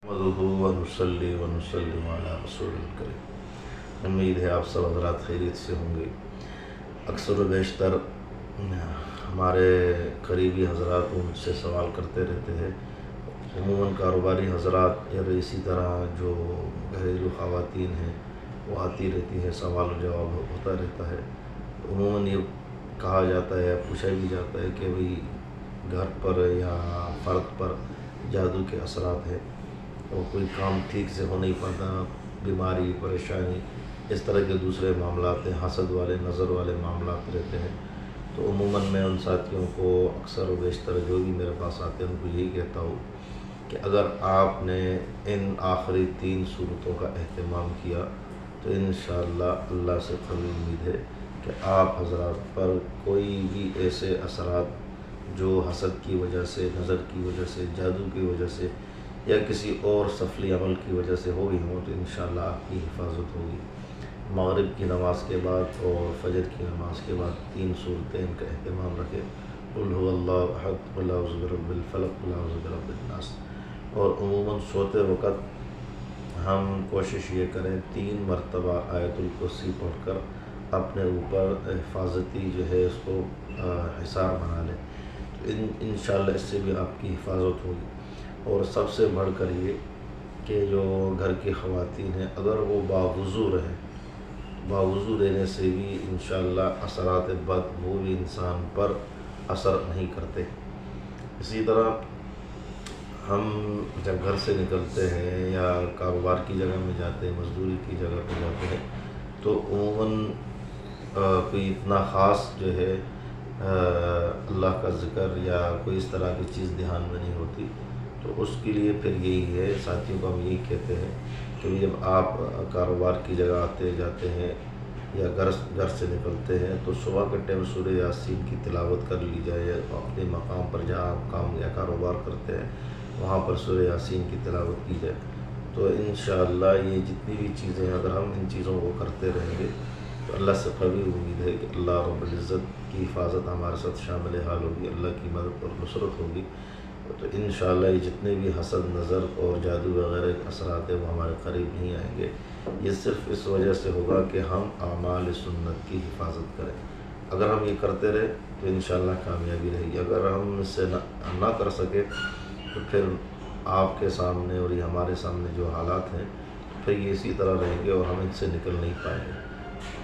نحمدہ ونصلی ونسلم علی رسول الکریم۔ امید ہے آپ سب حضرات خیریت سے ہوں گے۔ اکثر و بیشتر ہمارے قریبی حضرات مجھ سے سوال کرتے رہتے ہیں، عموماً کاروباری حضرات اور اسی طرح جو گھریلو خواتین ہیں وہ آتی رہتی ہے، سوال و جواب ہوتا رہتا ہے۔ عموماً یہ کہا جاتا ہے، پوچھا بھی جاتا ہے کہ بھئی گھر پر یا فرد پر جادو کے اثرات ہیں اور کوئی کام ٹھیک سے ہو نہیں پاتا، بیماری، پریشانی، اس طرح کے دوسرے معاملات ہیں، حسد والے، نظر والے معاملات رہتے ہیں۔ تو عموماً میں ان ساتھیوں کو اکثر و بیشتر جو بھی میرے پاس آتے ہیں ان کو یہی کہتا ہوں کہ اگر آپ نے ان آخری 3 صورتوں کا اہتمام کیا تو انشاءاللہ اللہ سے قوی امید ہے کہ آپ حضرات پر کوئی بھی ایسے اثرات جو حسد کی وجہ سے، نظر کی وجہ سے، جادو کی وجہ سے یا کسی اور سفلی عمل کی وجہ سے ہو گئی ہوں تو انشاءاللہ آپ کی حفاظت ہوگی۔ مغرب کی نماز کے بعد اور فجر کی نماز کے بعد 3 صورتیں کا اہتمام رکھیں، قل هو اللہ احد، قل اعوذ برب الفلق، قل اعوذ برب الناس۔ اور عموماً سوتے وقت ہم کوشش یہ کریں 3 مرتبہ آیت الکرسی پڑھ کر اپنے اوپر حفاظتی جو ہے اس کو حصار بنا لیں، تو انشاءاللہ اس سے بھی آپ کی حفاظت ہوگی۔ اور سب سے بڑھ کر یہ کہ جو گھر کی خواتین ہیں اگر وہ باوضو رہیں، باوضو رہنے سے بھی انشاءاللہ اثرات بد وہ بھی انسان پر اثر نہیں کرتے۔ اسی طرح ہم جب گھر سے نکلتے ہیں یا کاروبار کی جگہ میں جاتے ہیں، مزدوری کی جگہ پہ جاتے ہیں تو عموماً کوئی اتنا خاص جو ہے اللہ کا ذکر یا کوئی اس طرح کی چیز دھیان میں نہیں ہوتی، تو اس کے لیے پھر یہی ہے، ساتھیوں کو ہم یہی کہتے ہیں کہ جب آپ کاروبار کی جگہ آتے جاتے ہیں یا گھر سے نکلتے ہیں تو صبح کے ٹائم سورہ یاسین کی تلاوت کر لی جائے، اپنے مقام پر جہاں آپ کام یا کاروبار کرتے ہیں وہاں پر سورہ یاسین کی تلاوت کی جائے، تو انشاءاللہ یہ جتنی بھی چیزیں اگر ہم ان چیزوں کو کرتے رہیں گے تو اللہ سے قوی امید ہے کہ اللہ رب العزت کی حفاظت ہمارے ساتھ شامل حال ہوگی، اللہ کی مدد اور نصرت ہوگی۔ تو انشاءاللہ یہ جتنے بھی حسد، نظر اور جادو وغیرہ کے اثرات ہیں وہ ہمارے قریب نہیں آئیں گے۔ یہ صرف اس وجہ سے ہوگا کہ ہم اعمال سنت کی حفاظت کریں۔ اگر ہم یہ کرتے رہے تو انشاءاللہ کامیابی رہے گی۔ اگر ہم اس سے نہ کر سکے تو پھر آپ کے سامنے اور یہ ہمارے سامنے جو حالات ہیں پھر یہ اسی طرح رہیں گے اور ہم ان سے نکل نہیں پائیں گے۔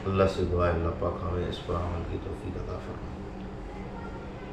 اللہ سے دعا ہے اللہ پاک ہمیں اس پر عمل کی توفیق عطا فرمائے۔